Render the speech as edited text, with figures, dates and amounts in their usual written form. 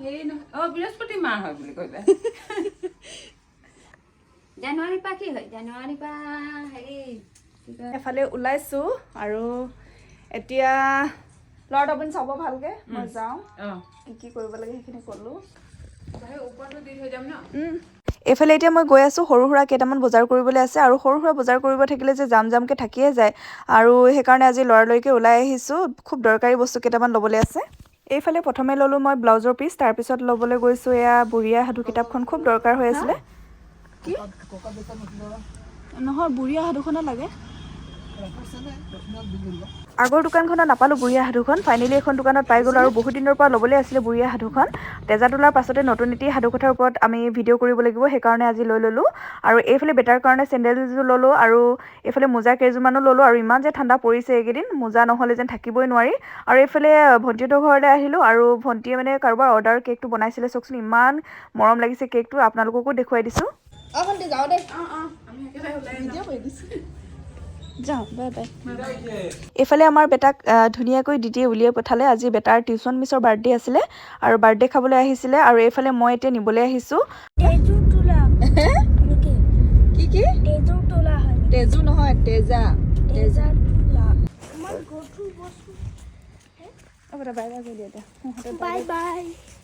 হেৰি নহয় বৃহস্পতি মাৰ হয় বুলি কৈবা জানুৱাৰী পৰা কি হয় জানুৱাৰী পৰা হেৰি এফালে ওলাইছো আৰু এতিয়া লৰ্ড আপুনি চাব ভালকে মই যাওঁ কি কৰিব লাগে সেইখিনি ক'লো ওপৰতো দি থৈ যাম ন এইফালে এতিয়া মই গৈ আছোঁ সৰু সুৰা কেইটামান বজাৰ কৰিবলৈ আছে আৰু সৰু সুৰা বজাৰ কৰিব থাকিলে যে জামকে থাকিয়ে যায় আৰু সেইকাৰণে আজি লৰালৰিকে ওলাই আহিছোঁ খুব দৰকাৰী বস্তু কেইটামান ল'বলৈ আছে এইফালে প্ৰথমে ল'লোঁ মই ব্লাউজৰ পিচ তাৰপিছত ল'বলৈ গৈছোঁ এয়া বুঢ়ী আই সাধু কিতাপখন খুব দৰকাৰ হৈ আছিলে কি নহয় বুঢ়ী আই সাধুখনে লাগে আগৰ দোকানখনত নাপালোঁ বুঢ়ী আই সাধুখন ফাইনেলি এখন দোকানত পাই গ'লোঁ আৰু বহুত দিনৰ পৰা ল'বলৈ আছিলে বুঢ়ী আই সাধুখন তেজা তোলাৰ পাছতে নতুন নীতি সাধুকথাৰ ওপৰত আমি ভিডিঅ' কৰিব লাগিব সেইকাৰণে আজি লৈ ল'লোঁ আৰু এইফালে বেটাৰ কাৰণে চেণ্ডেলযোৰ ল'লোঁ আৰু এইফালে মোজা কেইযোৰমানো ল'লোঁ আৰু ইমান যে ঠাণ্ডা পৰিছে এইকেইদিন মোজা নহ'লে যেন থাকিবই নোৱাৰি আৰু এইফালে ভণ্টিহঁতৰ ঘৰলৈ আহিলোঁ আৰু ভণ্টিয়ে মানে কাৰোবাৰ অৰ্ডাৰ কেকটো বনাইছিলে চাওকচোন ইমান মৰম লাগিছে কেকটো আপোনালোককো দেখুৱাই দিছোঁ ভণ্টি যাওঁ দেই আমি একেবাৰে ওলাই যাওঁ বাই বাই এইফালে আমাৰ বেটাক ধুনীয়াকৈ দিদিয়ে উলিয়াই পঠালে আজি বেটাৰ টিউশ্যন মিছৰ বাৰ্থডে আছিলে আৰু বাৰ্থডে খাবলৈ আহিছিলে আৰু এইফালে মই এতিয়া নিবলৈ আহিছোঁ কি তেজু নহয় তেজা বাই বাই